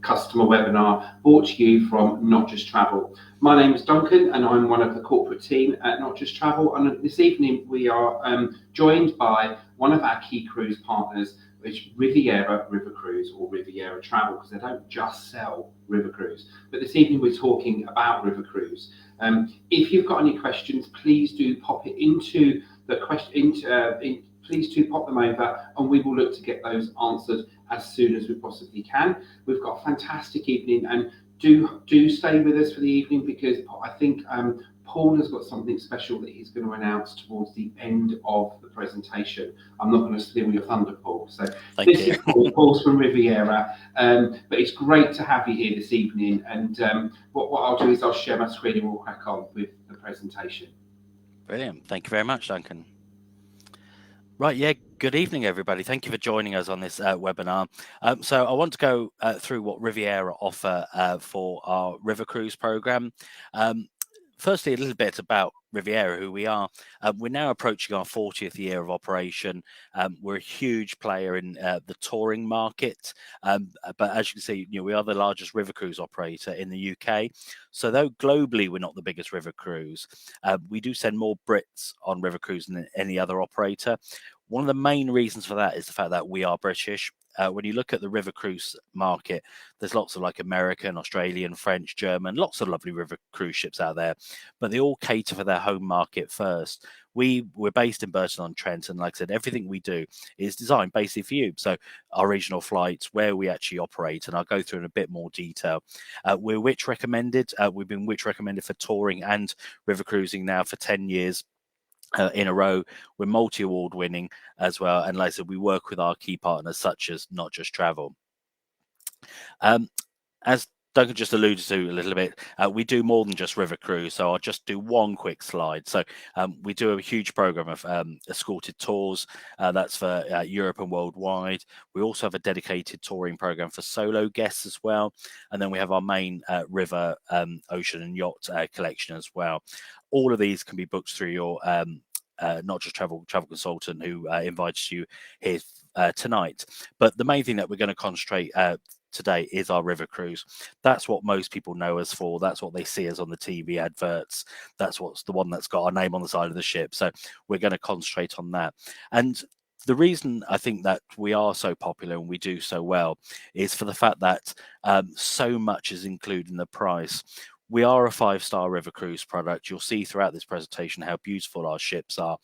customer webinar brought to you from Not Just Travel. My name is Duncan and I'm one of the corporate team at Not Just Travel, and this evening we are joined by one of our key cruise partners, which is Riviera River Cruise, or Riviera Travel, because they don't just sell River Cruise. But this evening we're talking about River Cruise. If you've got any questions, please do pop it into the question. Please do pop them over, and we will look to get those answered as soon as we possibly can. We've got a fantastic evening, and do stay with us for the evening, because I think Paul has got something special that he's going to announce towards the end of the presentation. I'm not going to steal your thunder, Paul. So this is Paul's from Riviera, but it's great to have you here this evening. And what I'll do is I'll share my screen and we'll crack on with the presentation. Brilliant. Thank you very much, Duncan. Right, yeah, good evening, everybody. Thank you for joining us on this webinar. So I want to go through what Riviera offer for our River Cruise program. Firstly, a little bit about Riviera, who we are. We're now approaching our 40th year of operation. We're a huge player in the touring market, but as you can see, we are the largest river cruise operator in the UK. So though globally we're not the biggest river cruise, we do send more Brits on river cruise than any other operator. One of the main reasons for that is the fact that we are British. When you look at the river cruise market, there's lots of like American, Australian, French, German, lots of lovely river cruise ships out there, but they all cater for their home market first. We're based in Burton-on-Trent, and like I said, everything we do is designed basically for you. So our regional flights, where we actually operate, and I'll go through in a bit more detail. We're Which recommended. We've been Which recommended for touring and river cruising now for 10 years. In a row. We're multi-award winning as well, and like I said, we work with our key partners such as Not Just Travel. As Duncan just alluded to a little bit, we do more than just river cruise, so I'll just do one quick slide. So we do a huge program of escorted tours, that's for Europe and worldwide. We also have a dedicated touring program for solo guests as well, and then we have our main river, ocean and yacht collection as well. All of these can be booked through your Not Just Travel consultant who invites you here tonight. But the main thing that we're going to concentrate today is our river cruise. That's what most people know us for. That's what they see us on the TV adverts. That's what's the one that's got our name on the side of the ship. So we're going to concentrate on that. And the reason I think that we are so popular and we do so well is for the fact that so much is included in the price. We are a 5-star river cruise product. You'll see throughout this presentation how beautiful our ships are.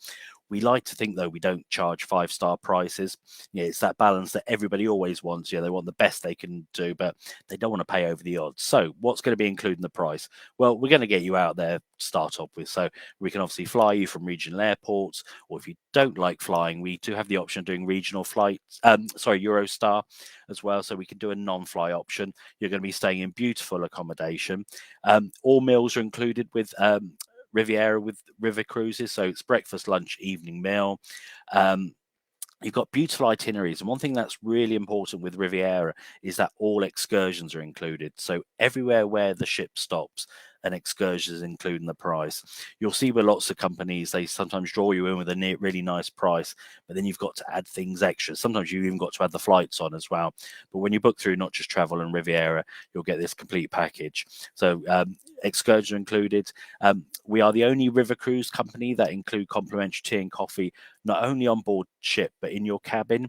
We like to think, though, we don't charge 5-star prices. It's that balance that everybody always wants. They want the best they can do, but they don't want to pay over the odds. So what's going to be included in the price? Well, we're going to get you out there to start off with. So we can obviously fly you from regional airports, or if you don't like flying, we do have the option of doing regional flights, Eurostar as well. So we can do a non-fly option. You're going to be staying in beautiful accommodation. All meals are included with Riviera with River Cruises, so it's breakfast, lunch, evening meal. You've got beautiful itineraries, and one thing that's really important with Riviera is that all excursions are included. So everywhere where the ship stops, an excursion is included in the price. You'll see with lots of companies, they sometimes draw you in with a really nice price, but then you've got to add things extra. Sometimes you've even got to add the flights on as well. But when you book through Not Just Travel and Riviera, you'll get this complete package. So excursions are included. We are the only river cruise company that include complimentary tea and coffee, not only on board ship, but in your cabin.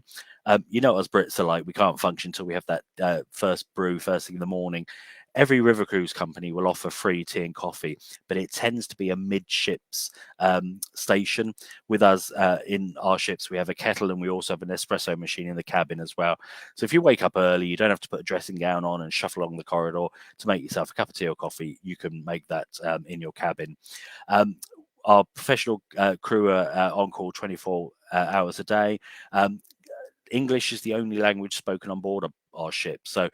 You know, as Brits are like, we can't function until we have that first brew first thing in the morning. Every river cruise company will offer free tea and coffee, but it tends to be a midships station. With us in our ships, we have a kettle and we also have an espresso machine in the cabin as well. So if you wake up early, you don't have to put a dressing gown on and shuffle along the corridor to make yourself a cup of tea or coffee. You can make that in your cabin. Our professional crew are on call 24 hours a day. English is the only language spoken on board our ship. So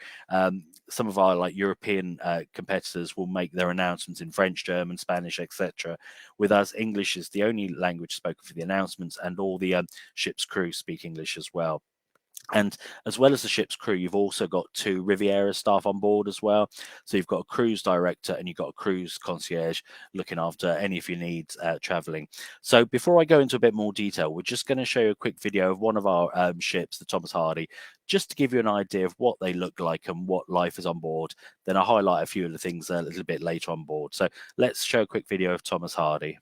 some of our European competitors will make their announcements in French, German, Spanish, etc. With us, English is the only language spoken for the announcements, and all the ship's crew speak English as well. And as well as the ship's crew, you've also got 2 Riviera staff on board as well. So you've got a cruise director and you've got a cruise concierge looking after any of your needs traveling. So before I go into a bit more detail, we're just going to show you a quick video of one of our ships, the Thomas Hardy, just to give you an idea of what they look like and what life is on board. Then I'll highlight a few of the things a little bit later on board. So let's show a quick video of Thomas Hardy.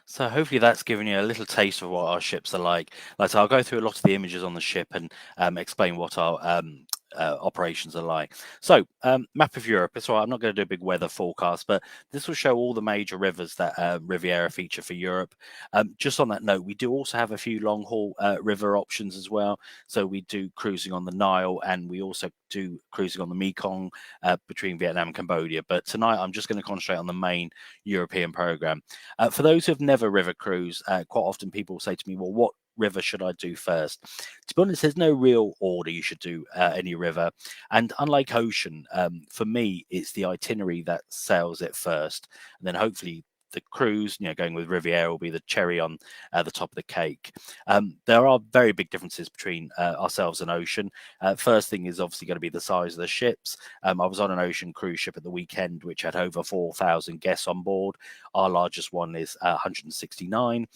So hopefully that's given you a little taste of what our ships are like. Like so I'll go through a lot of the images on the ship and explain what our operations are like. So map of Europe. It's all right, I'm not going to do a big weather forecast, but this will show all the major rivers that Riviera feature for Europe. Just on that note, we do also have a few long haul river options as well. So we do cruising on the Nile, and we also do cruising on the Mekong between Vietnam and Cambodia. But tonight I'm just going to concentrate on the main European program. For those who have never river cruised, quite often people say to me, well, what river should I do first? To be honest, there's no real order you should do any river. And unlike ocean, for me, it's the itinerary that sells it first. And then hopefully the cruise, going with Riviera will be the cherry on the top of the cake. There are very big differences between ourselves and ocean. First thing is obviously going to be the size of the ships. I was on an ocean cruise ship at the weekend, which had over 4,000 guests on board. Our largest one is 169.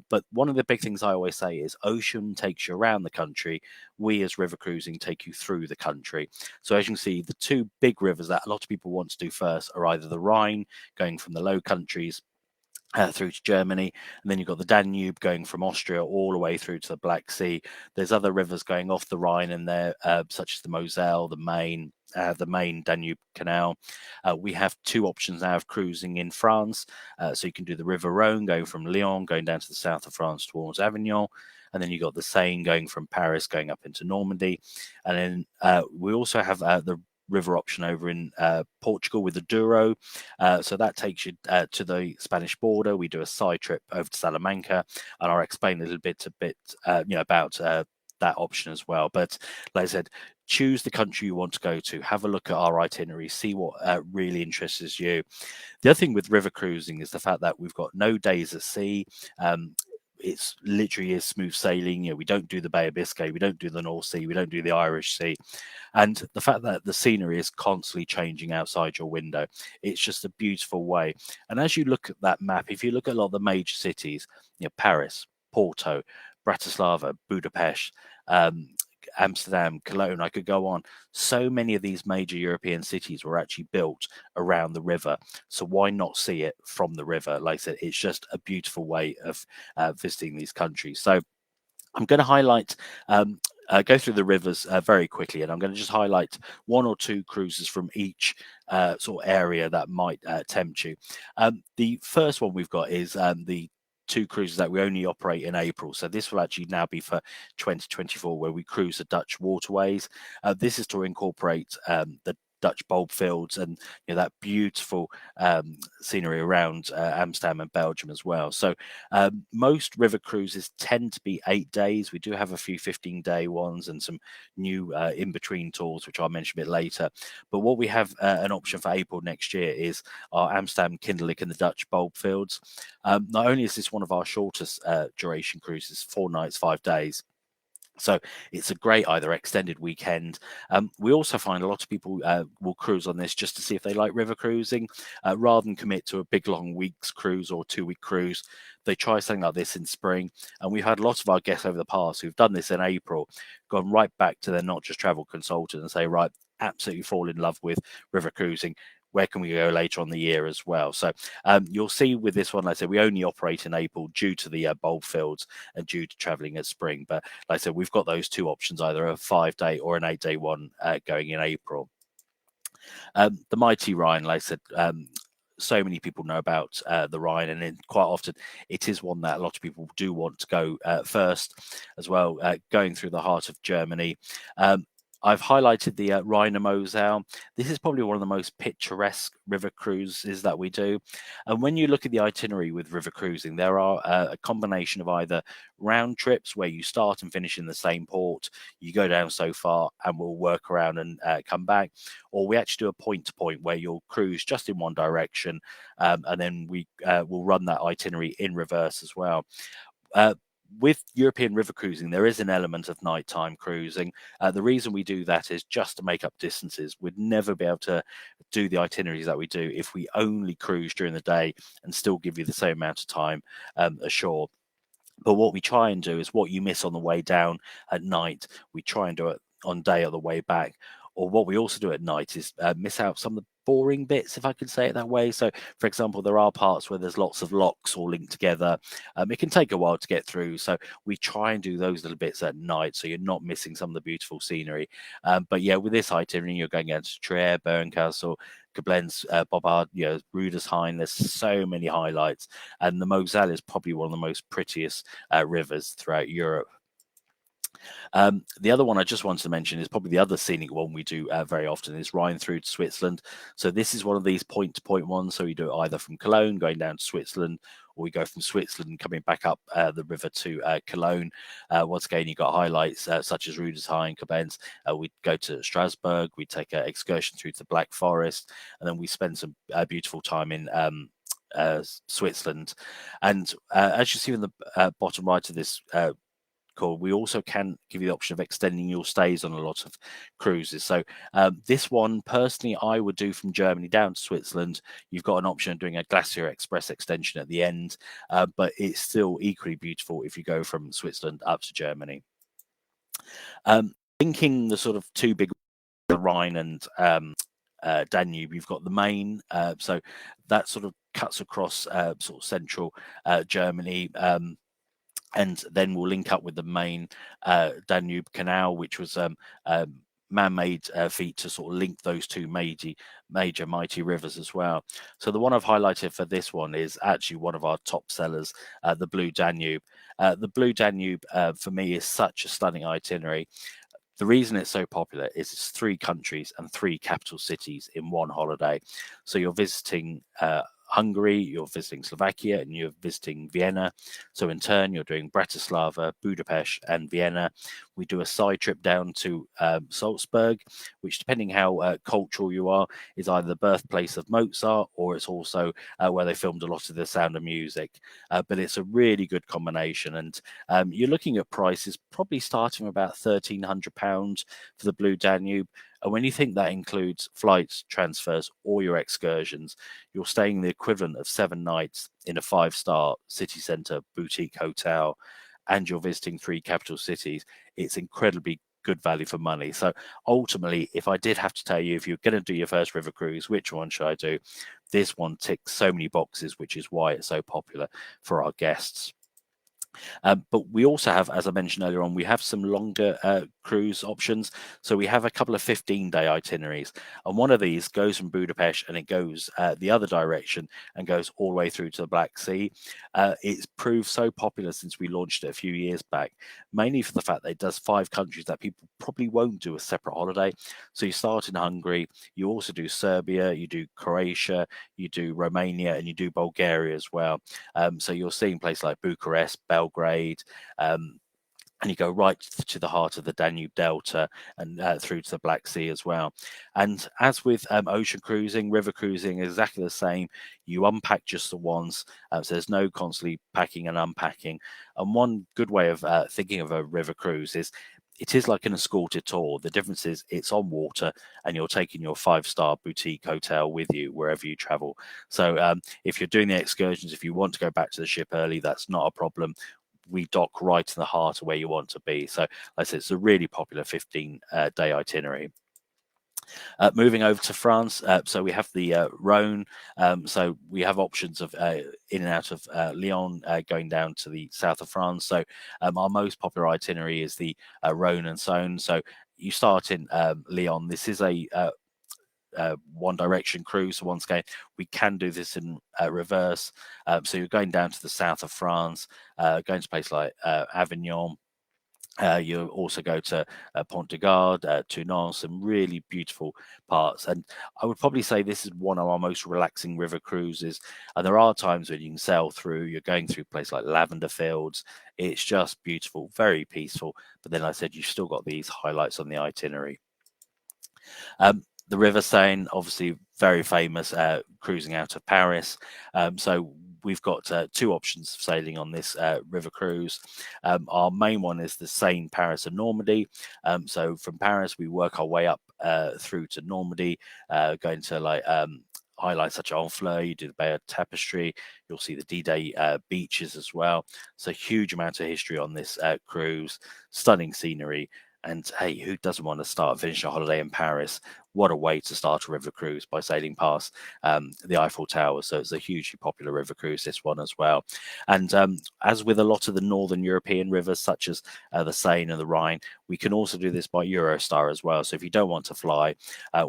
But one of the big things I always say is ocean takes you around the country. We as river cruising take you through the country. So as you can see, the 2 big rivers that a lot of people want to do first are either the Rhine, going from the Low Countries through to Germany, and then you've got the Danube going from Austria all the way through to the Black Sea. There's other rivers going off the Rhine in there, such as the Moselle, the main Danube Canal. We have 2 options now of cruising in France. So you can do the River Rhone going from Lyon, going down to the south of France towards Avignon. And then you've got the Seine going from Paris, going up into Normandy. And then we also have the river option over in Portugal with the Douro. So that takes you to the Spanish border. We do a side trip over to Salamanca, and I'll explain a little bit about that option as well. But like I said, choose the country you want to go to, have a look at our itinerary, see what really interests you. The other thing with river cruising is the fact that we've got no days at sea. It's literally is smooth sailing. We don't do the Bay of Biscay, we don't do the North Sea, we don't do the Irish Sea. And the fact that the scenery is constantly changing outside your window, it's just a beautiful way. And as you look at that map, if you look at a lot of the major cities, Paris, Porto, Bratislava, Budapest, Amsterdam, Cologne, I could go on. So many of these major European cities were actually built around the river. So why not see it from the river? Like I said, it's just a beautiful way of visiting these countries. So I'm going to highlight go through the rivers very quickly, and I'm going to just highlight one or two cruises from each sort of area that might tempt you. The first one we've got is the two cruises that we only operate in April. So this will actually now be for 2024, where we cruise the Dutch waterways. This is to incorporate the Dutch bulb fields and that beautiful scenery around Amsterdam and Belgium as well. So most river cruises tend to be 8 days. We do have a few 15-day ones and some new in-between tours, which I'll mention a bit later. But what we have an option for April next year is our Amsterdam, Kinderlijk and the Dutch bulb fields. Not only is this one of our shortest duration cruises, 4 nights, 5 days, so it's a great either extended weekend. We also find a lot of people will cruise on this just to see if they like river cruising, rather than commit to a big long week's cruise or 2-week cruise. They try something like this in spring, and we've had lots of our guests over the past who've done this in April, gone right back to their Not Just Travel consultant and say, right, absolutely fall in love with river cruising. Where can we go later on the year as well? So you'll see with this one, like I said, we only operate in April due to the bulb fields and due to traveling at spring. But like I said, we've got those two options, either a 5-day or an 8-day one going in April. The Mighty Rhine, like I said, so many people know about the Rhine, and then quite often it is one that a lot of people do want to go first as well, going through the heart of Germany. I've highlighted the Rhine Moselle. This is probably one of the most picturesque river cruises that we do. And when you look at the itinerary with river cruising, there are a combination of either round trips where you start and finish in the same port, you go down so far and we'll work around and come back, or we actually do a point-to-point where you'll cruise just in one direction, and then we will run that itinerary in reverse as well. With European river cruising, there is an element of nighttime cruising. The reason we do that is just to make up distances. We'd never be able to do the itineraries that we do if we only cruise during the day and still give you the same amount of time ashore. But what we try and do is what you miss on the way down at night, we try and do it on day on the way back. Or what we also do at night is miss out some of the boring bits, if I could say it that way. So, for example, there are parts where there's lots of locks all linked together. It can take a while to get through. So we try and do those little bits at night so you're not missing some of the beautiful scenery. But yeah, with this itinerary, you're going out to Trier, Bernkastel, Koblenz, Bobbard, Rudolfsheim. There's so many highlights, and the Moselle is probably one of the most prettiest rivers throughout Europe. The other one I just wanted to mention is probably the other scenic one we do very often is Rhine through to Switzerland. So this is one of these point-to-point ones. So we do it either from Cologne going down to Switzerland, or we go from Switzerland coming back up the river to Cologne. Once again, you've got highlights such as Rudolfsheim, Koblenz. We go to Strasbourg. We take an excursion through to the Black Forest, and then we spend some beautiful time in Switzerland. And as you see in the bottom right of this call, we also can give you the option of extending your stays on a lot of cruises. So this one, personally, I would do from Germany down to Switzerland. You've got an option of doing a Glacier Express extension at the end, but it's still equally beautiful if you go from Switzerland up to Germany. Linking the sort of two big, the Rhine and Danube, you've got the Main, so that sort of cuts across sort of central Germany, and then we'll link up with the main Danube Canal, which was man-made feat to sort of link those two major mighty rivers as well. So the one I've highlighted for this one is actually one of our top sellers, the Blue Danube. The Blue Danube for me is such a stunning itinerary. The reason it's so popular is it's 3 countries and 3 capital cities in one holiday. So you're visiting Hungary, you're visiting Slovakia, and you're visiting Vienna. So in turn, you're doing Bratislava, Budapest, and Vienna. We do a side trip down to Salzburg, which, depending how cultural you are, is either the birthplace of Mozart, or it's also where they filmed a lot of The Sound of Music. But it's a really good combination, and you're looking at prices probably starting about £1,300 for the Blue Danube. And when you think that includes flights, transfers, or your excursions, you're staying the equivalent of 7 nights in a 5-star city centre boutique hotel, and you're visiting 3 capital cities. It's incredibly good value for money. So ultimately, if I did have to tell you, if you're going to do your first river cruise, which one should I do? This one ticks so many boxes, which is why it's so popular for our guests. But we also have, as I mentioned earlier on, we have some longer cruise options. So we have a couple of 15-day itineraries, and one of these goes from Budapest and it goes the other direction and goes all the way through to the Black Sea. It's proved so popular since we launched it a few years back, mainly for the fact that it does 5 countries that people probably won't do a separate holiday. So you start in Hungary, you also do Serbia, you do Croatia, you do Romania, and you do Bulgaria as well. So you're seeing places like Bucharest, Belgrade, and you go right to the heart of the Danube Delta and through to the Black Sea as well. And as with ocean cruising, river cruising is exactly the same. You unpack just the once, so there's no constantly packing and unpacking. And one good way of thinking of a river cruise is it is like an escorted tour. The difference is it's on water and you're taking your 5-star boutique hotel with you wherever you travel. So if you're doing the excursions, if you want to go back to the ship early, that's not a problem. We dock right in the heart of where you want to be. So, like I said, it's a really popular 15-day itinerary. Moving over to France, so we have the Rhone. So we have options of in and out of Lyon, going down to the south of France. So our most popular itinerary is the Rhone and Saône. So you start in Lyon. This is a one direction cruise. So once again, we can do this in reverse. So you're going down to the south of France, going to a place like Avignon. You also go to Pont de Garde, Toulon, some really beautiful parts. And I would probably say this is one of our most relaxing river cruises. And there are times when you can sail through, you're going through places like lavender fields. It's just beautiful, very peaceful. But then, like I said, you've still got these highlights on the itinerary. The River Seine, obviously very famous, cruising out of Paris. So we've got 2 options of sailing on this river cruise. Our main one is the Seine, Paris, and Normandy. So from Paris, we work our way up through to Normandy, going to like highlights such as Honfleur, you do the Bay of Tapestry, you'll see the D-Day beaches as well. So huge amount of history on this cruise, stunning scenery. And hey, who doesn't want to start finish a holiday in Paris? What a way to start a river cruise by sailing past the Eiffel Tower. So it's a hugely popular river cruise, this one as well. And as with a lot of the northern European rivers, such as the Seine and the Rhine, we can also do this by Eurostar as well. So if you don't want to fly,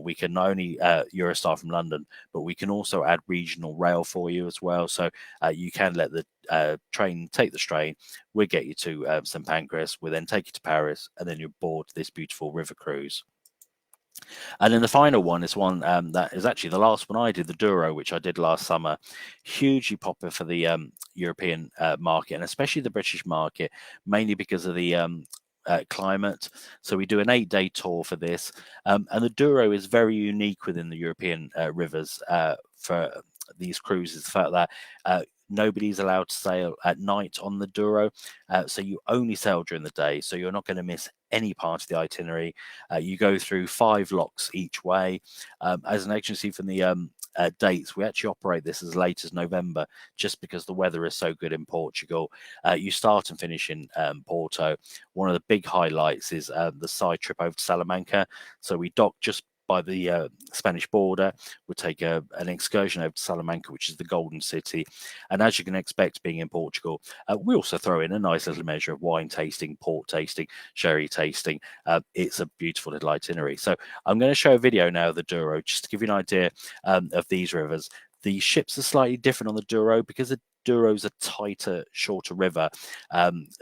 we can not only Eurostar from London, but we can also add regional rail for you as well. So you can let the train take the strain. We'll get you to St. Pancras. We'll then take you to Paris, and then you're board this beautiful river cruise. And then the final one is one that is actually the last one I did, the Douro, which I did last summer. Hugely popular for the European market, and especially the British market, mainly because of the climate. So we do an 8-day tour for this. And the Douro is very unique within the European rivers for these cruises. The fact that nobody's allowed to sail at night on the Douro. So you only sail during the day. So you're not going to miss any part of the itinerary. You go through 5 locks each way. As an agency from the dates, we actually operate this as late as November, just because the weather is so good in Portugal. You start and finish in Porto. One of the big highlights is the side trip over to Salamanca. So we dock just by the Spanish border. We'll take an excursion over to Salamanca, which is the Golden City. And as you can expect, being in Portugal, we also throw in a nice little measure of wine tasting, port tasting, sherry tasting. It's a beautiful little itinerary. So I'm going to show a video now of the Douro, just to give you an idea of these rivers. The ships are slightly different on the Douro because the Douro's a tighter, shorter river.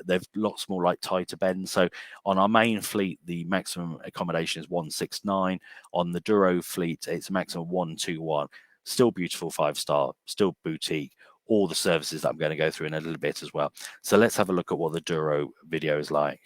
They've lots more like tighter bends. So on our main fleet, the maximum accommodation is 169. On the Douro fleet, it's a maximum of 121. Still beautiful 5-star, still boutique. All the services that I'm going to go through in a little bit as well. So let's have a look at what the Douro video is like.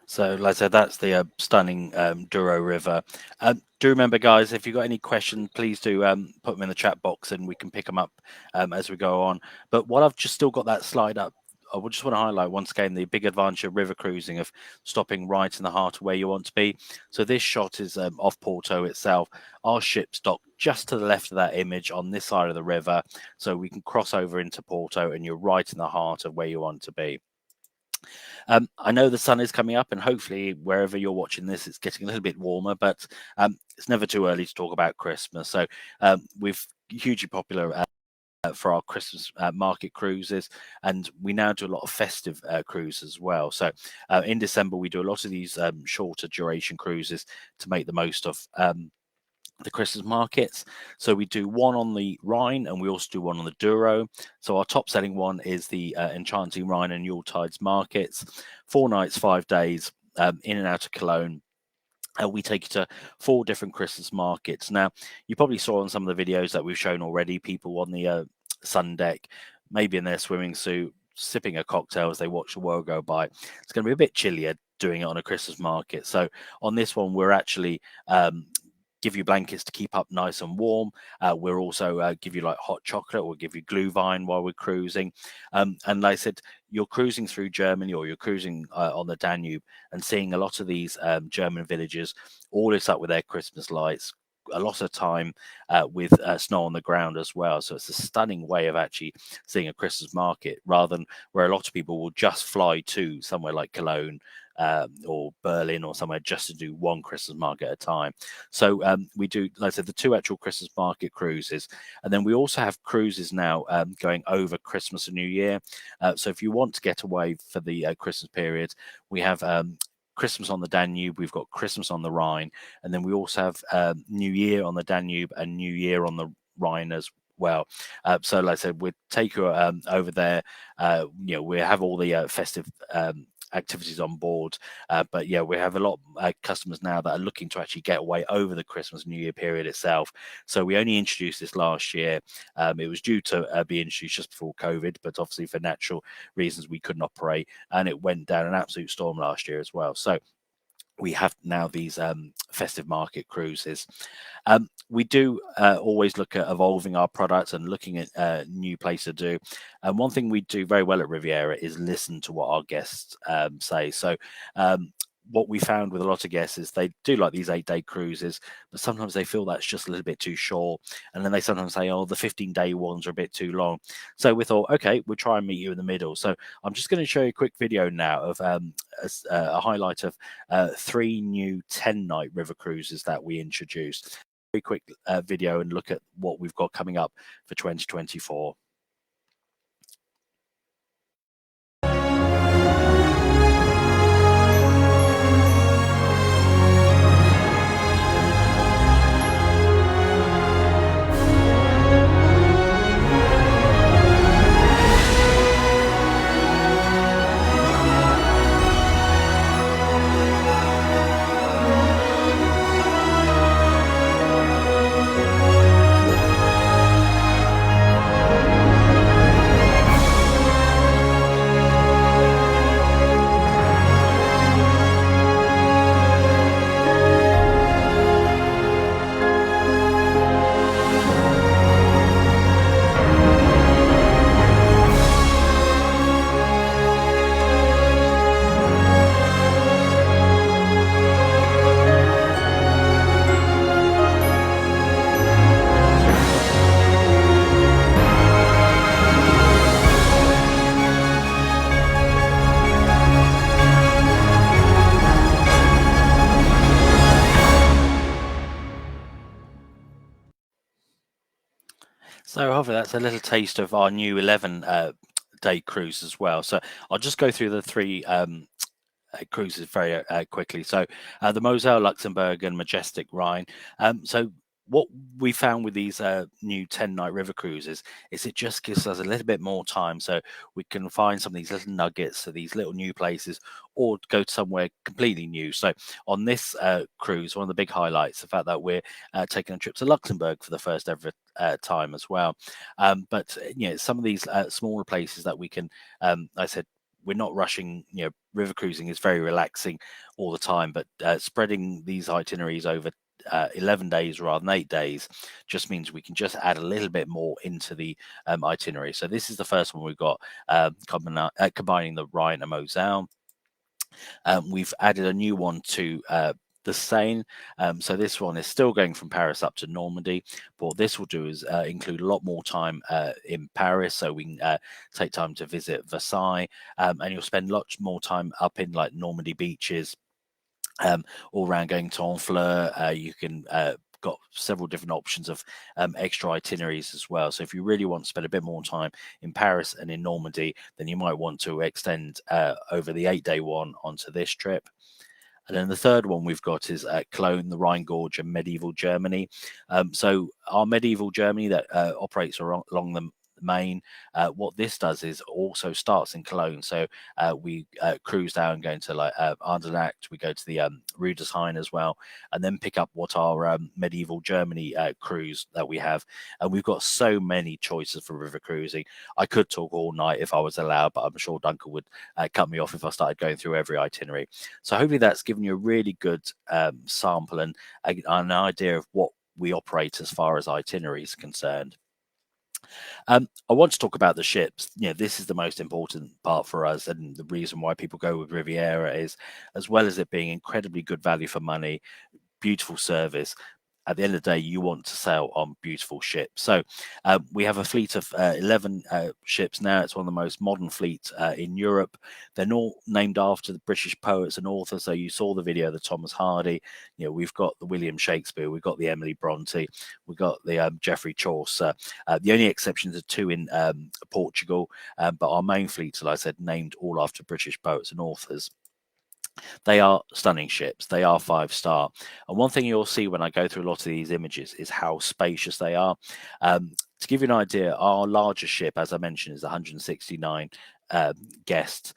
So, like I said, that's the stunning Douro River. Do remember, guys, if you've got any questions, please do put them in the chat box and we can pick them up as we go on. But while I've just still got that slide up, I would just want to highlight once again the big advantage of river cruising, of stopping right in the heart of where you want to be. So this shot is off Porto itself. Our ship's docked just to the left of that image on this side of the river, so we can cross over into Porto and you're right in the heart of where you want to be. I know the sun is coming up, and hopefully, wherever you're watching this, it's getting a little bit warmer, but it's never too early to talk about Christmas. So, we've hugely popular for our Christmas market cruises, and we now do a lot of festive cruises as well. So, in December, we do a lot of these shorter duration cruises to make the most of the Christmas markets. So we do one on the Rhine and we also do one on the Douro. So our top selling one is the Enchanting Rhine and Yuletides markets, 4 nights, 5 days in and out of Cologne. We take you to 4 different Christmas markets. Now, you probably saw on some of the videos that we've shown already, people on the sun deck, maybe in their swimming suit, sipping a cocktail as they watch the world go by. It's going to be a bit chillier doing it on a Christmas market. So on this one, we're actually give you blankets to keep up nice and warm. We'll also give you like hot chocolate, or give you glühwein while we're cruising. And like I said, you're cruising through Germany, or you're cruising on the Danube, and seeing a lot of these German villages all lit up with their Christmas lights. A lot of time with snow on the ground as well. So it's a stunning way of actually seeing a Christmas market, rather than where a lot of people will just fly to somewhere like Cologne or Berlin or somewhere just to do one Christmas market at a time. So we do, like I said, the 2 actual Christmas market cruises, and then we also have cruises now going over Christmas and New Year. So if you want to get away for the Christmas period, we have Christmas on the Danube, we've got Christmas on the Rhine, and then we also have New Year on the Danube and New Year on the Rhine as well. So like I said, we'll take you over there. We have all the festive activities on board, but yeah, we have a lot of customers now that are looking to actually get away over the Christmas New Year period itself. So we only introduced this last year. It was due to be introduced just before COVID, but obviously for natural reasons we couldn't operate, and it went down an absolute storm last year as well. So we have now these festive market cruises. We do always look at evolving our products and looking at new places to do. And one thing we do very well at Riviera is listen to what our guests say. So what we found with a lot of guests is they do like these 8-day cruises, but sometimes they feel that's just a little bit too short. And then they sometimes say, oh, the 15-day ones are a bit too long. So we thought, okay, we'll try and meet you in the middle. So I'm just going to show you a quick video now of a highlight of 3 new 10-night river cruises that we introduced. Very quick video and look at what we've got coming up for 2024. So hopefully that's a little taste of our new 11-day cruise as well. So I'll just go through the 3 cruises very quickly. So the Moselle, Luxembourg, and Majestic Rhine. So what we found with these new 10-night river cruises is it just gives us a little bit more time, so we can find some of these little nuggets, so these little new places, or go to somewhere completely new. So on this cruise, one of the big highlights, the fact that we're taking a trip to Luxembourg for the first ever time as well. But some of these smaller places that we can, I said, we're not rushing. River cruising is very relaxing all the time, but spreading these itineraries over 11 days rather than 8 days just means we can just add a little bit more into the itinerary. So this is the first one we've got, combining the Rhine and Moselle. We've added a new one to the Seine. So this one is still going from Paris up to Normandy. But what this will do is include a lot more time in Paris, so we can take time to visit Versailles, and you'll spend lots more time up in like Normandy beaches, all around going to Honfleur. You can got several different options of extra itineraries as well. So if you really want to spend a bit more time in Paris and in Normandy, then you might want to extend over the 8-day one onto this trip. And then the third one we've got is Cologne, the Rhine Gorge, and medieval Germany. So our medieval Germany that operates along the Main. What this does is also starts in Cologne. So we cruise down, going to like Andernacht. We go to the Rue des Seine as well, and then pick up what our medieval Germany cruise that we have. And we've got so many choices for river cruising. I could talk all night if I was allowed, but I'm sure Duncan would cut me off if I started going through every itinerary. So hopefully that's given you a really good sample and an idea of what we operate as far as itineraries are concerned. I want to talk about the ships. This is the most important part for us, and the reason why people go with Riviera is, as well as it being incredibly good value for money, beautiful service, at the end of the day, you want to sail on beautiful ships. So we have a fleet of 11 ships now. It's one of the most modern fleets in Europe. They're all named after the British poets and authors. So you saw the video of the Thomas Hardy. We've got the William Shakespeare. We've got the Emily Bronte. We've got the Geoffrey Chaucer. The only exceptions are 2 in Portugal. But our main fleet, as I said, named all after British poets and authors. They are stunning ships. They are 5-star. And one thing you'll see when I go through a lot of these images is how spacious they are. To give you an idea, our largest ship, as I mentioned, is 169 guests.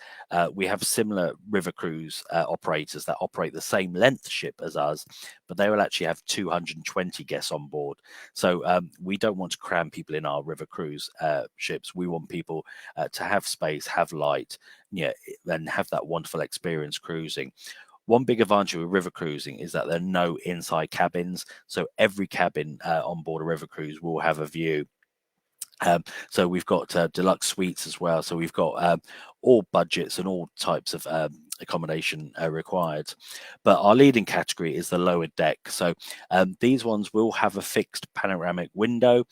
We have similar river cruise operators that operate the same length ship as us, but they will actually have 220 guests on board. So we don't want to cram people in our river cruise ships. We want people to have space, have light, and have that wonderful experience cruising. One big advantage with river cruising is that there are no inside cabins. So every cabin on board a river cruise will have a view. So we've got deluxe suites as well. So we've got all budgets and all types of accommodation required. But our leading category is the lower deck. So these ones will have a fixed panoramic window.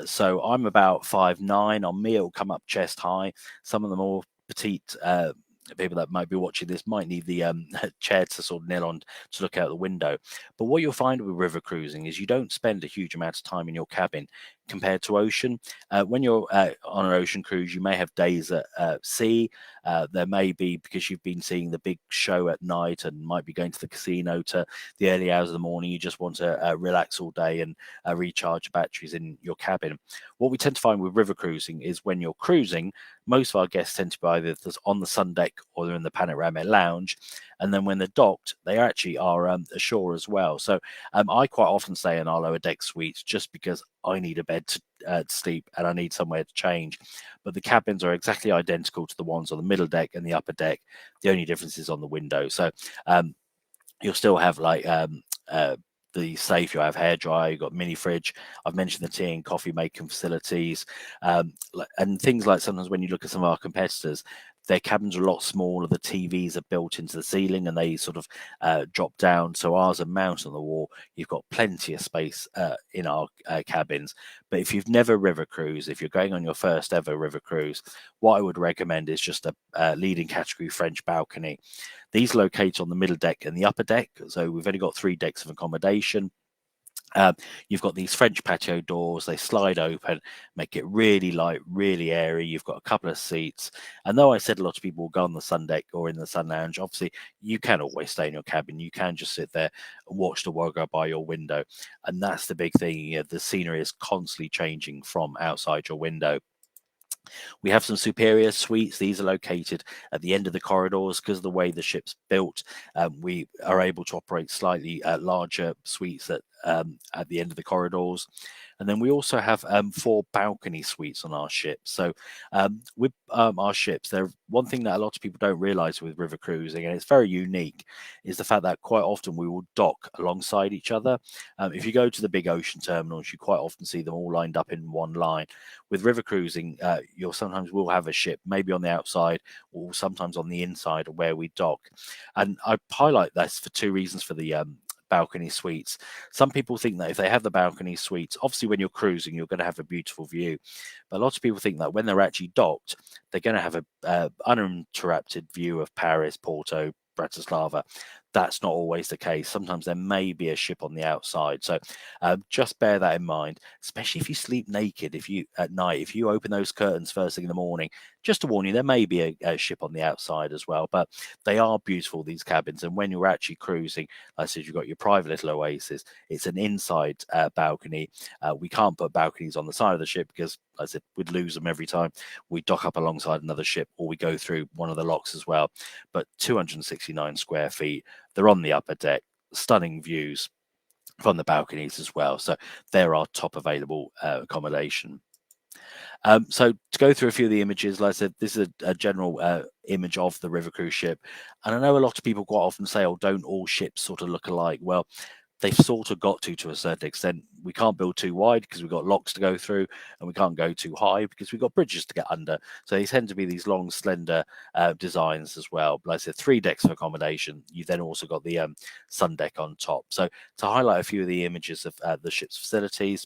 So I'm about 5'9". On me, it will come up chest high. Some of the more petite people that might be watching this might need the chair to sort of kneel on to look out the window. But what you'll find with river cruising is you don't spend a huge amount of time in your cabin compared to ocean. When you're on an ocean cruise, you may have days at sea. There may be, because you've been seeing the big show at night and might be going to the casino to the early hours of the morning, you just want to relax all day and recharge batteries in your cabin. What we tend to find with river cruising is when you're cruising, most of our guests tend to be either on the sun deck or they're in the panoramic lounge. And then when they're docked, they actually are ashore as well. So I quite often stay in our lower deck suites just because I need a bed to sleep and I need somewhere to change. But the cabins are exactly identical to the ones on the middle deck and the upper deck. The only difference is on the window. So you'll still have like the safe, you'll have hairdryer, you've got mini fridge. I've mentioned the tea and coffee making facilities, and things like sometimes when you look at some of our competitors, their cabins are a lot smaller. The TVs are built into the ceiling and they sort of drop down. So ours are mounted on the wall. You've got plenty of space in our cabins. But if you've never river cruised, if you're going on your first ever river cruise, what I would recommend is just a leading category French balcony. These locate on the middle deck and the upper deck. So we've only got 3 decks of accommodation. You've got these French patio doors. They slide open, make it really light, really airy. You've got a couple of seats. And though I said a lot of people will go on the sun deck or in the sun lounge, obviously you can always stay in your cabin. You can just sit there and watch the world go by your window. And that's the big thing. The scenery is constantly changing from outside your window. We have some superior suites. These are located at the end of the corridors because of the way the ship's built. We are able to operate slightly larger suites that at the end of the corridors. And then we also have 4 balcony suites on our ships. So with our ships, one thing that a lot of people don't realize with river cruising, and it's very unique, is the fact that quite often we will dock alongside each other. If you go to the big ocean terminals, you quite often see them all lined up in one line. With river cruising, you'll sometimes will have a ship maybe on the outside or sometimes on the inside of where we dock. And I highlight this for 2 reasons for the balcony suites. Some people think that if they have the balcony suites, obviously when you're cruising, you're going to have a beautiful view. But a lot of people think that when they're actually docked, they're going to have a uninterrupted view of Paris, Porto, Bratislava. That's not always the case. Sometimes there may be a ship on the outside. So just bear that in mind, especially if you sleep naked, at night, if you open those curtains first thing in the morning, just to warn you, there may be a ship on the outside as well, but they are beautiful, these cabins. And when you're actually cruising, like I said, you've got your private little oasis. It's an inside balcony. We can't put balconies on the side of the ship because, like I said, we'd lose them every time we dock up alongside another ship or we go through one of the locks as well. But 269 square feet, they're on the upper deck, stunning views from the balconies as well. So they're our top available accommodation. So to go through a few of the images, like I said, this is a general image of the river cruise ship. And I know a lot of people quite often say, oh, don't all ships sort of look alike? Well, they've sort of got to a certain extent. We can't build too wide because we've got locks to go through, and we can't go too high because we've got bridges to get under. So they tend to be these long, slender designs as well. Like I said, 3 decks of accommodation. You've then also got the sun deck on top. So to highlight a few of the images of the ship's facilities,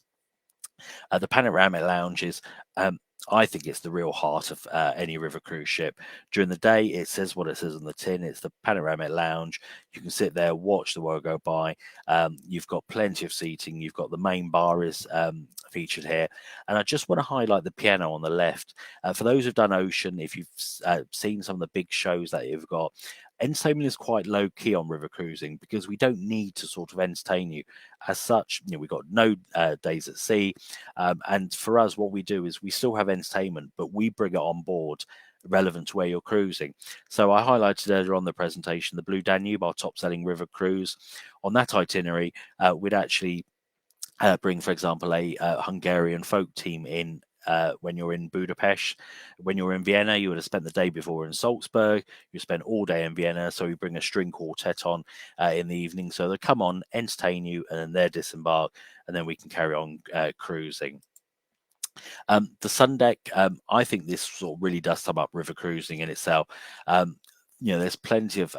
the panoramic lounges, I think it's the real heart of any river cruise ship. During the day, it says what it says on the tin. It's the panoramic lounge. You can sit there, watch the world go by. You've got plenty of seating. You've got the main bar is featured here. And I just want to highlight the piano on the left. For those who've done Ocean, if you've seen some of the big shows that you've got, entertainment is quite low key on river cruising because we don't need to sort of entertain you as such. We've got no days at sea, and for us, what we do is we still have entertainment, but we bring it on board relevant to where you're cruising. So I highlighted earlier on the presentation the Blue Danube, our top selling river cruise. On that itinerary, we'd actually bring, for example, a Hungarian folk team in. When you're in Budapest, when you're in Vienna, you would have spent the day before in Salzburg. You spend all day in Vienna, so we bring a string quartet on in the evening. So they come on, entertain you, and then they're disembark, and then we can carry on cruising. The sun deck, I think this sort of really does sum up river cruising in itself. There's plenty of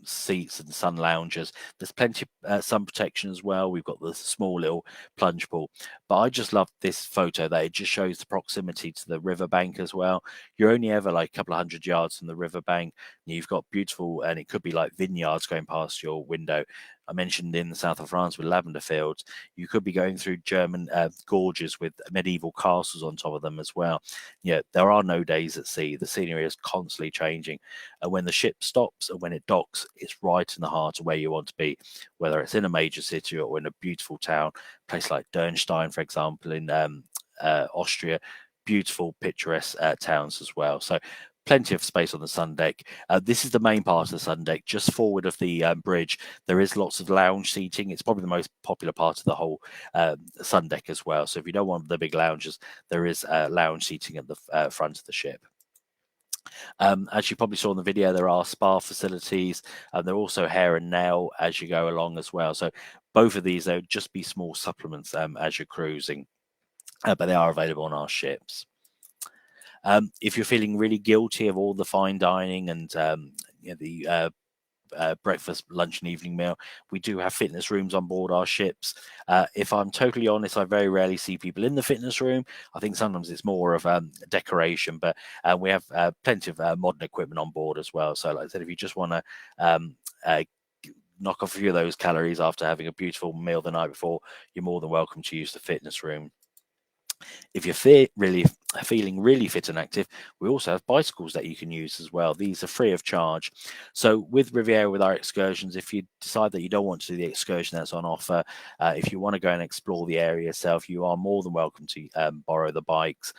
seats and sun loungers. There's plenty of sun protection as well. We've got the small little plunge pool. But I just love this photo that it just shows the proximity to the riverbank as well. You're only ever like a couple of 100 yards from the riverbank. You've got beautiful, and it could be like vineyards going past your window. I mentioned in the south of France with lavender fields, you could be going through German gorges with medieval castles on top of them as well. There are no days at sea. The scenery is constantly changing. And when the ship stops and when it docks, it's right in the heart of where you want to be, whether it's in a major city or in a beautiful town, a place like Dürnstein, for example, in Austria, beautiful, picturesque towns as well. So plenty of space on the sun deck. This is the main part of the sun deck, just forward of the bridge. There is lots of lounge seating. It's probably the most popular part of the whole sun deck as well. So if you don't want the big lounges, there is lounge seating at the front of the ship. As you probably saw in the video, there are spa facilities, and there are also hair and nail as you go along as well. So both of these, they'll just be small supplements as you're cruising, but they are available on our ships. If you're feeling really guilty of all the fine dining and the breakfast, lunch, and evening meal, we do have fitness rooms on board our ships. If I'm totally honest, I very rarely see people in the fitness room. I think sometimes it's more of decoration, but we have plenty of modern equipment on board as well. So like I said, if you just want to knock off a few of those calories after having a beautiful meal the night before, you're more than welcome to use the fitness room. If you're really feeling really fit and active, we also have bicycles that you can use as well. These are free of charge. So with Riviera, with our excursions, if you decide that you don't want to do the excursion that's on offer, if you want to go and explore the area yourself, you are more than welcome to borrow the bikes.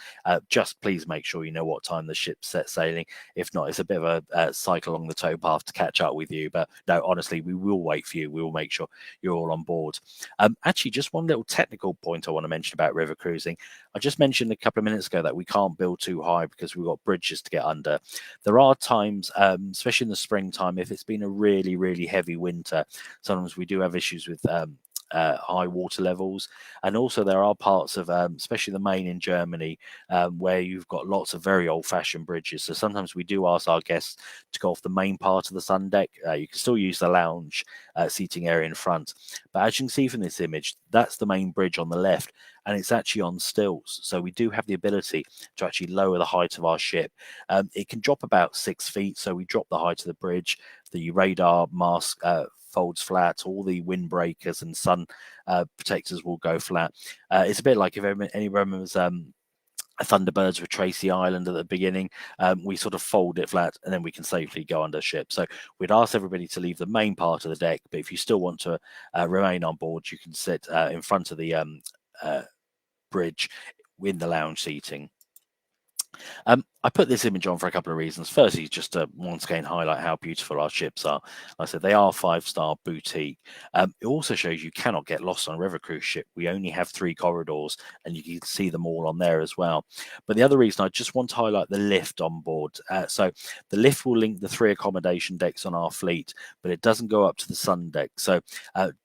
Just please make sure you know what time the ship's set sailing. If not, it's a bit of a cycle along the towpath to catch up with you. But no, honestly, we will wait for you. We will make sure you're all on board. Actually, just one little technical point I want to mention about river cruising. I just mentioned a couple of minutes ago that we can't build too high because we've got bridges to get under. There are times, especially in the springtime, if it's been a really, really heavy winter, sometimes we do have issues with high water levels. And also there are parts of, especially the Main in Germany, where you've got lots of very old-fashioned bridges. So sometimes we do ask our guests to go off the main part of the sun deck. You can still use the lounge seating area in front. But as you can see from this image, that's the main bridge on the left, and it's actually on stilts. So we do have the ability to actually lower the height of our ship. It can drop about 6 feet, so we drop the height of the bridge. The radar mast folds flat, all the windbreakers and sun protectors will go flat. It's a bit like if anyone remembers Thunderbirds with Tracy Island at the beginning, we sort of fold it flat and then we can safely go under ship. So we'd ask everybody to leave the main part of the deck, but if you still want to remain on board, you can sit in front of the bridge in the lounge seating. I put this image on for a couple of reasons. Firstly, just to once again highlight how beautiful our ships are. Like I said, they are 5-star boutique. It also shows you cannot get lost on a river cruise ship. We only have 3 corridors, and you can see them all on there as well. But the other reason I just want to highlight the lift on board. So the lift will link the 3 accommodation decks on our fleet, but it doesn't go up to the sun deck. So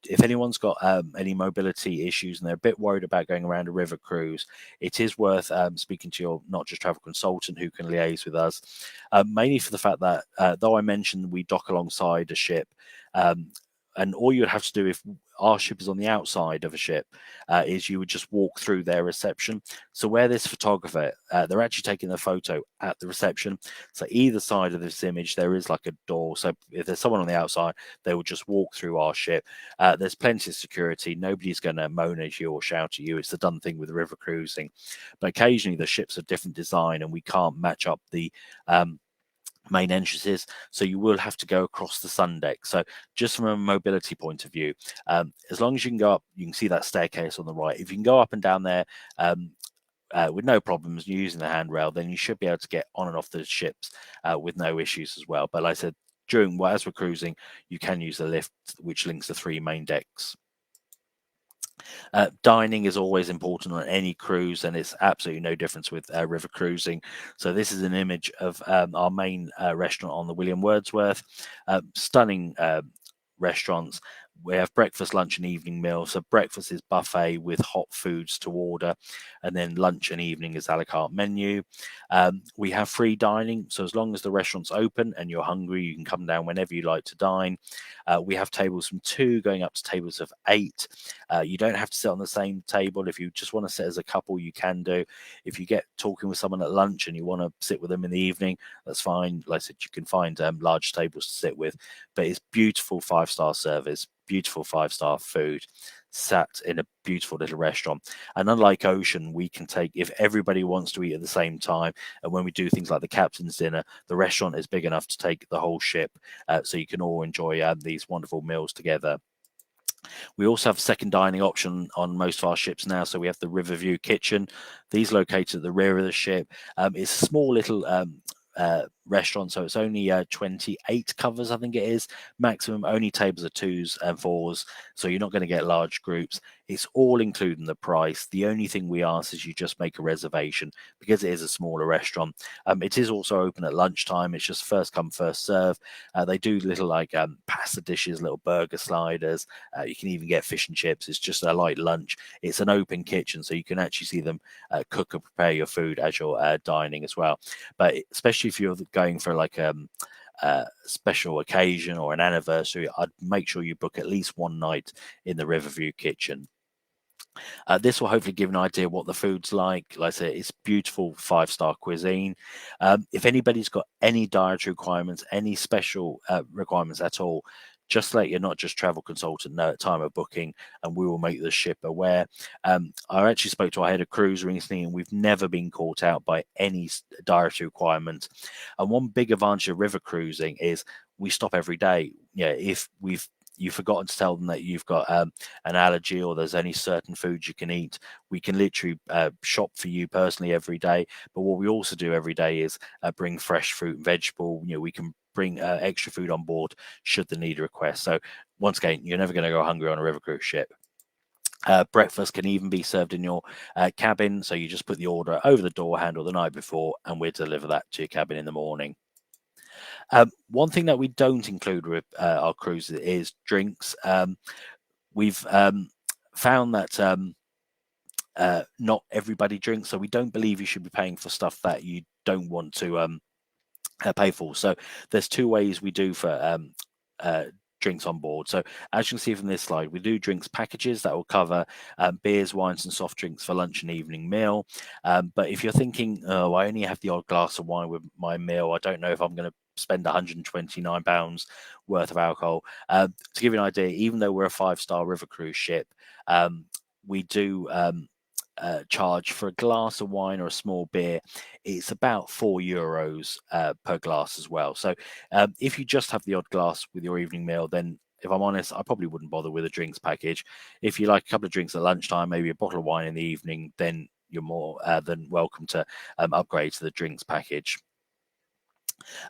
if anyone's got any mobility issues and they're a bit worried about going around a river cruise, it is worth speaking to your Not Just Travel consultant who can liaise with us, mainly for the fact that though I mentioned we dock alongside a ship, and all you'd have to do if our ship is on the outside of a ship is you would just walk through their reception. So where this photographer, they're actually taking the photo at the reception. So either side of this image, there is like a door. So if there's someone on the outside, they will just walk through our ship. There's plenty of security. Nobody's going to moan at you or shout at you. It's the done thing with river cruising. But occasionally the ships are different design and we can't match up the main entrances, so you will have to go across the sun deck. So just from a mobility point of view, as long as you can go up, you can see that staircase on the right. If you can go up and down there with no problems using the handrail, then you should be able to get on and off the ships with no issues as well. But like I said, as we're cruising, you can use the lift which links the 3 main decks. Dining is always important on any cruise, and it's absolutely no difference with river cruising. So this is an image of our main restaurant on the William Wordsworth. Stunning restaurants. We have breakfast, lunch, and evening meals. So breakfast is buffet with hot foods to order, and then lunch and evening is a la carte menu. We have free dining, so as long as the restaurant's open and you're hungry, you can come down whenever you like to dine. We have tables from 2 going up to tables of 8. You don't have to sit on the same table. If you just want to sit as a couple, you can do. If you get talking with someone at lunch and you want to sit with them in the evening, that's fine. Like I said, you can find large tables to sit with, but it's beautiful 5-star service, beautiful 5-star food, sat in a beautiful little restaurant. And unlike ocean, we can take, if everybody wants to eat at the same time, and when we do things like the captain's dinner, the restaurant is big enough to take the whole ship, so you can all enjoy these wonderful meals together. We also have a second dining option on most of our ships now. So we have the Riverview kitchen. These located at the rear of the ship. It's a small little restaurant, so it's only 28 covers, I think it is maximum. Only tables are 2s and 4s, so you're not going to get large groups. It's all included in the price. The only thing we ask is you just make a reservation because it is a smaller restaurant. It is also open at lunchtime. It's just first come, first serve. They do little like pasta dishes, little burger sliders. You can even get fish and chips. It's just a light lunch. It's an open kitchen, so you can actually see them cook and prepare your food as you're dining as well. But especially if you're going for like a special occasion or an anniversary, I'd make sure you book at least one night in the Riverview kitchen. This will hopefully give an idea what the food's like. Like I said, it's beautiful 5-star cuisine. If anybody's got any dietary requirements, any special requirements at all, just let your Not Just Travel consultant know at time of booking, and we will make the ship aware. I actually spoke to our head of cruise recently, and we've never been caught out by any dietary requirement. And one big advantage of river cruising is we stop every day. Yeah, if you've forgotten to tell them that you've got an allergy or there's any certain foods you can eat, we can literally shop for you personally every day. But what we also do every day is bring fresh fruit and vegetable. We can bring extra food on board should the need request. So once again, you're never going to go hungry on a river cruise ship. Breakfast can even be served in your cabin, so you just put the order over the door handle the night before, and we'll deliver that to your cabin in the morning. One thing that we don't include with our cruises is drinks. We've found that not everybody drinks, so we don't believe you should be paying for stuff that you don't want to pay for. So there's two ways we do for drinks on board. So as you can see from this slide, we do drinks packages that will cover beers, wines, and soft drinks for lunch and evening meal. But if you're thinking, oh, I only have the odd glass of wine with my meal, I don't know if I'm going to spend £129 worth of alcohol. To give you an idea, even though we're a 5-star river cruise ship, we do charge for a glass of wine or a small beer. It's about €4 per glass as well. So if you just have the odd glass with your evening meal, then if I'm honest, I probably wouldn't bother with a drinks package. If you like a couple of drinks at lunchtime, maybe a bottle of wine in the evening, then you're more than welcome to upgrade to the drinks package.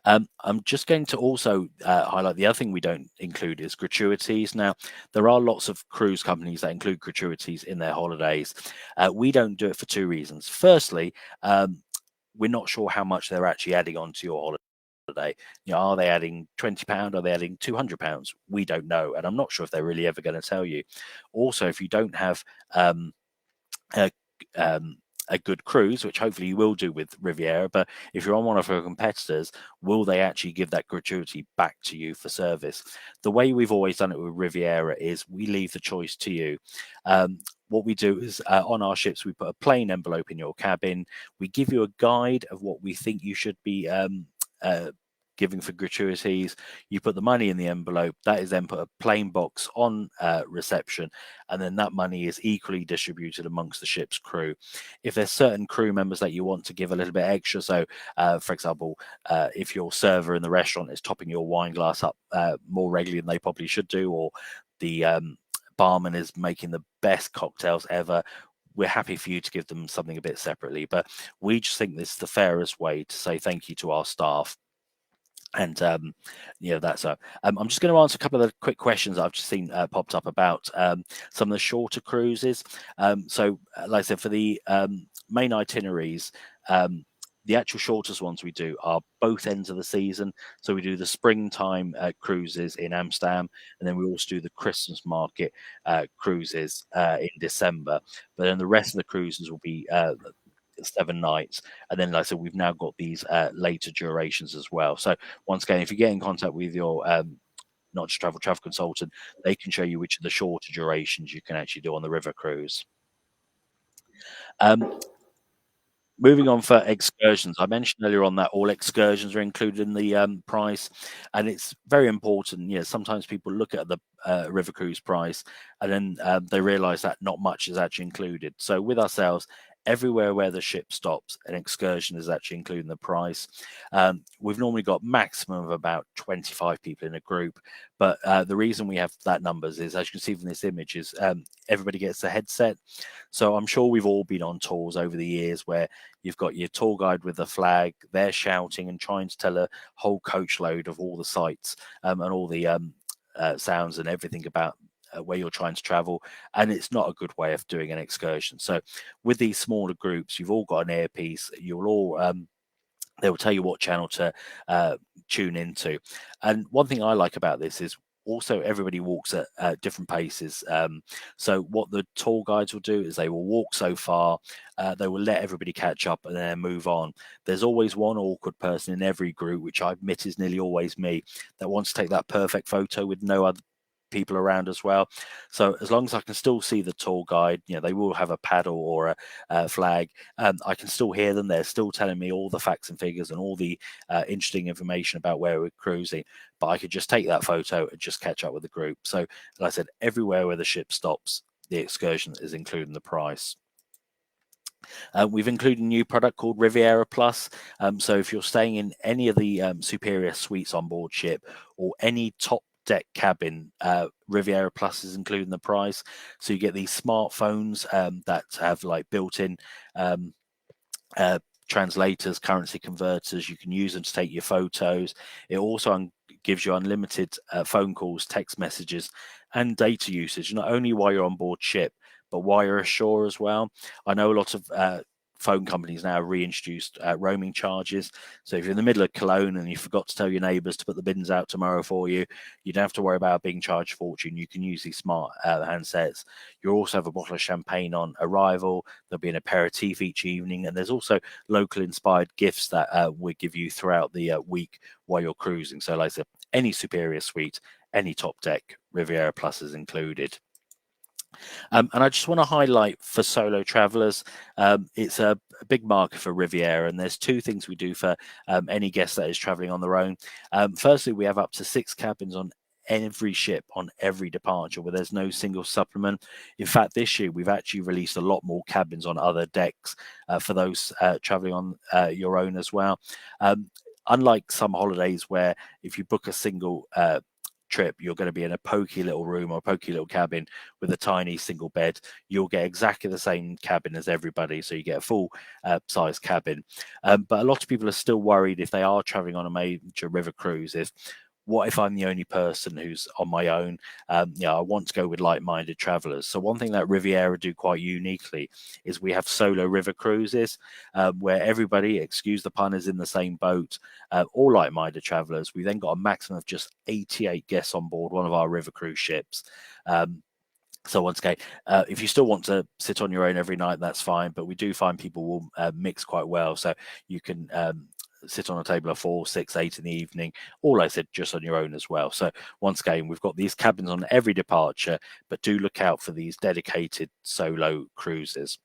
I'm just going to also highlight the other thing we don't include is gratuities. Now, there are lots of cruise companies that include gratuities in their holidays. We don't do it for two reasons. Firstly, we're not sure how much they're actually adding on to your holiday. Are they adding £20? Are they adding £200? We don't know, and I'm not sure if they're really ever going to tell you. Also, if you don't have a good cruise, which hopefully you will do with Riviera, but if you're on one of our competitors, will they actually give that gratuity back to you for service? The way we've always done it with Riviera is we leave the choice to you. What we do is on our ships, we put a plain envelope in your cabin. We give you a guide of what we think you should be giving for gratuities. You put the money in the envelope. That is then put a plain box on reception, and then that money is equally distributed amongst the ship's crew. If there's certain crew members that you want to give a little bit extra, so for example, if your server in the restaurant is topping your wine glass up more regularly than they probably should do, or the barman is making the best cocktails ever, we're happy for you to give them something a bit separately. But we just think this is the fairest way to say thank you to our staff. And that's I'm just going to answer a couple of the quick questions I've just seen popped up about some of the shorter cruises. So like I said, for the main itineraries, the actual shortest ones we do are both ends of the season. So we do the springtime cruises in Amsterdam, and then we also do the Christmas market cruises in December. But then the rest of the cruises will be 7 nights, and then like I said, we've now got these later durations as well. So once again, if you get in contact with your Not Just Travel consultant, they can show you which of the shorter durations you can actually do on the river cruise. Moving on for excursions, I mentioned earlier on that all excursions are included in the price, and it's very important. Sometimes people look at the river cruise price and then they realize that not much is actually included. So with ourselves, everywhere where the ship stops, an excursion is actually included in the price. We've normally got maximum of about 25 people in a group, but the reason we have that numbers is, as you can see from this image, is everybody gets a headset. So I'm sure we've all been on tours over the years where you've got your tour guide with a flag, they're shouting and trying to tell a whole coach load of all the sights and all the sounds and everything about where you're trying to travel, and it's not a good way of doing an excursion. So with these smaller groups, you've all got an earpiece, you'll all they will tell you what channel to tune into. And one thing I like about this is also everybody walks at different paces. So what the tour guides will do is they will walk so far, they will let everybody catch up and then move on. There's always one awkward person in every group, which I admit is nearly always me, that wants to take that perfect photo with no other people around as well. So as long as I can still see the tour guide, they will have a paddle or a flag. I can still hear them. They're still telling me all the facts and figures and all the interesting information about where we're cruising. But I could just take that photo and just catch up with the group. So, like I said, everywhere where the ship stops, the excursion is included in the price. We've included a new product called Riviera Plus. So if you're staying in any of the superior suites on board ship or any top deck cabin, Riviera Plus is included in the price. So you get these smartphones that have like built-in translators, currency converters. You can use them to take your photos. It also gives you unlimited phone calls, text messages, and data usage, not only while you're on board ship, but while you're ashore as well. I know a lot of phone companies now reintroduced roaming charges. So if you're in the middle of Cologne and you forgot to tell your neighbours to put the bins out tomorrow for you, you don't have to worry about being charged a fortune. You can use these smart handsets. You'll also have a bottle of champagne on arrival. There'll be an aperitif each evening, and there's also local inspired gifts that we give you throughout the week while you're cruising. So like I said, any superior suite, any top deck, Riviera Plus is included. And I just want to highlight for solo travelers, it's a big market for Riviera, and there's two things we do for any guest that is traveling on their own. Firstly, we have up to 6 cabins on every ship on every departure where there's no single supplement. In fact, this year we've actually released a lot more cabins on other decks for those traveling on your own as well. Unlike some holidays where if you book a single trip, you're going to be in a pokey little room or a pokey little cabin with a tiny single bed, you'll get exactly the same cabin as everybody. So you get a full size cabin. But a lot of people are still worried if they are traveling on a major river cruise, what if I'm the only person who's on my own? I want to go with like-minded travelers. So one thing that Riviera do quite uniquely is we have solo river cruises where everybody, excuse the pun, is in the same boat, all like-minded travelers. We then got a maximum of just 88 guests on board one of our river cruise ships. So once again, if you still want to sit on your own every night, that's fine. But we do find people will mix quite well. So you can sit on a table of 4, 6, 8 in the evening, all I said just on your own as well. So once again, we've got these cabins on every departure, but do look out for these dedicated solo cruises.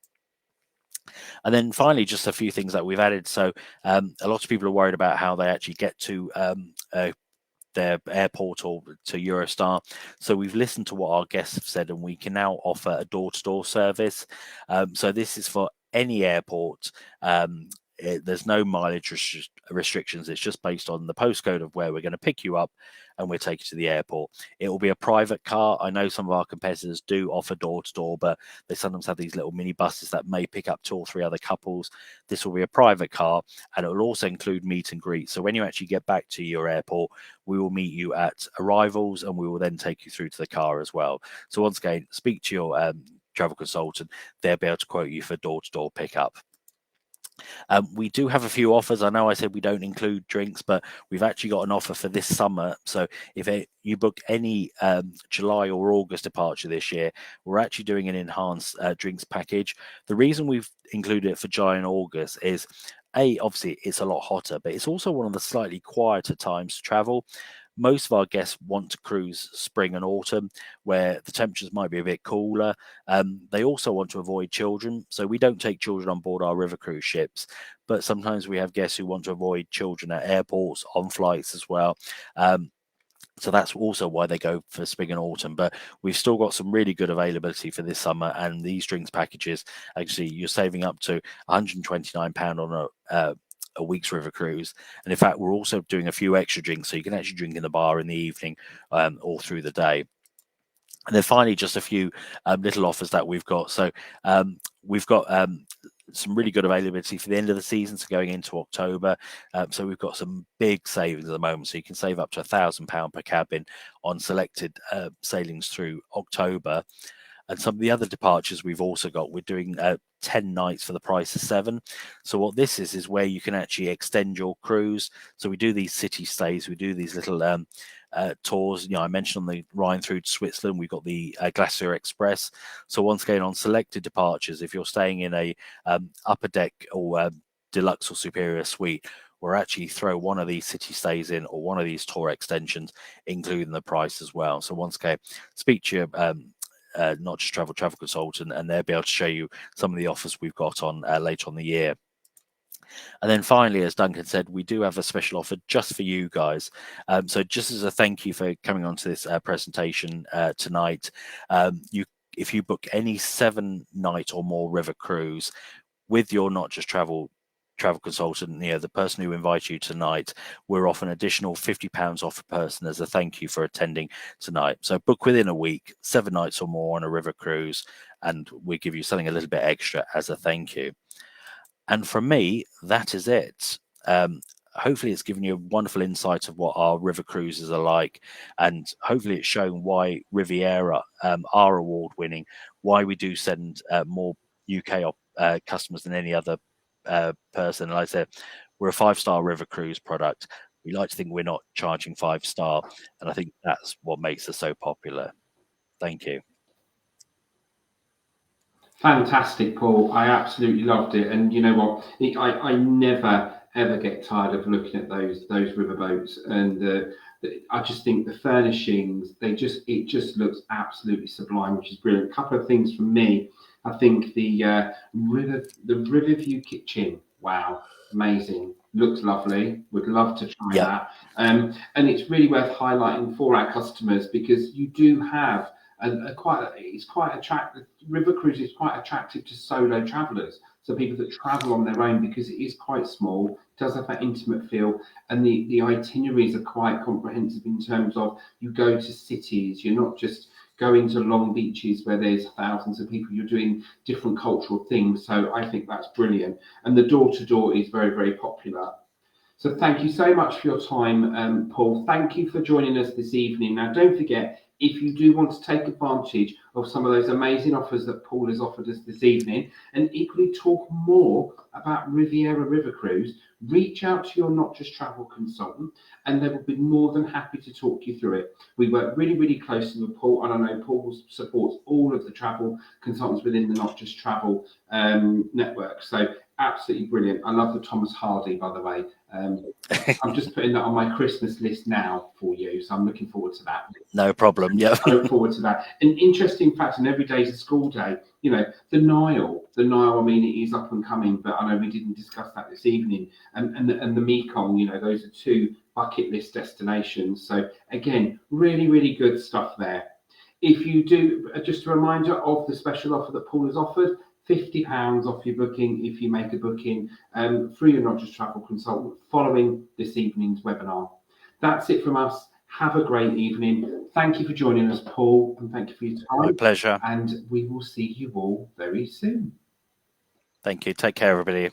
And then finally, just a few things that we've added. So a lot of people are worried about how they actually get to their airport or to Eurostar. So we've listened to what our guests have said, and we can now offer a door-to-door service. So this is for any airport. There's no mileage restrictions. It's just based on the postcode of where we're going to pick you up and we'll take you to the airport. It will be a private car. I know some of our competitors do offer door-to-door, but they sometimes have these little mini buses that may pick up 2 or 3 other couples. This will be a private car, and it will also include meet and greet. So when you actually get back to your airport, we will meet you at arrivals, and we will then take you through to the car as well. So once again, speak to your travel consultant. They'll be able to quote you for door-to-door pickup. We do have a few offers. I know I said we don't include drinks, but we've actually got an offer for this summer. So if you book any July or August departure this year, we're actually doing an enhanced drinks package. The reason we've included it for July and August is, obviously it's a lot hotter, but it's also one of the slightly quieter times to travel. Most of our guests want to cruise spring and autumn, where the temperatures might be a bit cooler. They also want to avoid children, so we don't take children on board our river cruise ships. But sometimes we have guests who want to avoid children at airports, on flights as well. So that's also why they go for spring and autumn. But we've still got some really good availability for this summer, and these drinks packages, actually, you're saving up to £129 on a week's river cruise. And in fact, we're also doing a few extra drinks, so you can actually drink in the bar in the evening or through the day. And then finally, just a few little offers that we've got. So we've got some really good availability for the end of the season, so going into October. So we've got some big savings at the moment. So you can save up to £1,000 per cabin on selected sailings through October. And some of the other departures we've also got, we're doing 10 nights for the price of 7. So what this is where you can actually extend your cruise. So we do these city stays, we do these little tours. I mentioned on the Rhine through to Switzerland, we've got the Glacier Express. So once again, on selected departures, if you're staying in a upper deck or deluxe or superior suite, we'll actually throw one of these city stays in or one of these tour extensions, including the price as well. So once again, speak to your Not Just Travel consultant, and they'll be able to show you some of the offers we've got on later on the year. And then finally, as Duncan said, we do have a special offer just for you guys. So just as a thank you for coming on to this presentation tonight, if you book any 7-night or more river cruise with your Not Just Travel consultant, the person who invites you tonight, we're off an additional £50 off a person as a thank you for attending tonight. So book within a week, 7 nights or more on a river cruise, and we give you something a little bit extra as a thank you. And from me, that is it. Hopefully it's given you a wonderful insight of what our river cruises are like, and hopefully it's shown why Riviera are award winning, why we do send more UK customers than any other person. And like I said, we're a 5-star river cruise product. We like to think we're not charging 5-star, and I think that's what makes us so popular. Thank you. Fantastic, Paul. I absolutely loved it. And you know what? I never ever get tired of looking at those riverboats, and I just think the furnishings, it just looks absolutely sublime, which is brilliant. A couple of things from me. I think the Riverview kitchen, wow, amazing. Looks lovely. Would love to try that. And it's really worth highlighting for our customers, because you do have it's quite attractive. River cruise is quite attractive to solo travellers, so people that travel on their own, because it is quite small, it does have that intimate feel, and the itineraries are quite comprehensive in terms of you go to cities. You're not just going to long beaches where there's thousands of people. You're doing different cultural things. So I think that's brilliant, and the door to door is very, very popular. So thank you so much for your time, Paul. Thank you for joining us this evening. Now, don't forget, if you do want to take advantage of some of those amazing offers that Paul has offered us this evening, and equally talk more about Riviera River Cruise, reach out to your Not Just Travel consultant, and they will be more than happy to talk you through it. We work really, really closely with Paul, and I know Paul supports all of the travel consultants within the Not Just Travel network. So absolutely brilliant. I love the Thomas Hardy, by the way. I'm just putting that on my Christmas list now for you, so I'm looking forward to that. No problem. Yeah, I look forward to that. An interesting fact, and every day is a school day. The Nile. I mean, it is up and coming, but I know we didn't discuss that this evening. And the Mekong. Those are 2 bucket list destinations. So again, really, really good stuff there. If you do, just a reminder of the special offer that Paul has offered. £50 off your booking if you make a booking through your Not Just Travel consultant following this evening's webinar. That's it from us. Have a great evening. Thank you for joining us, Paul, and thank you for your time. My pleasure. And we will see you all very soon. Thank you. Take care, everybody.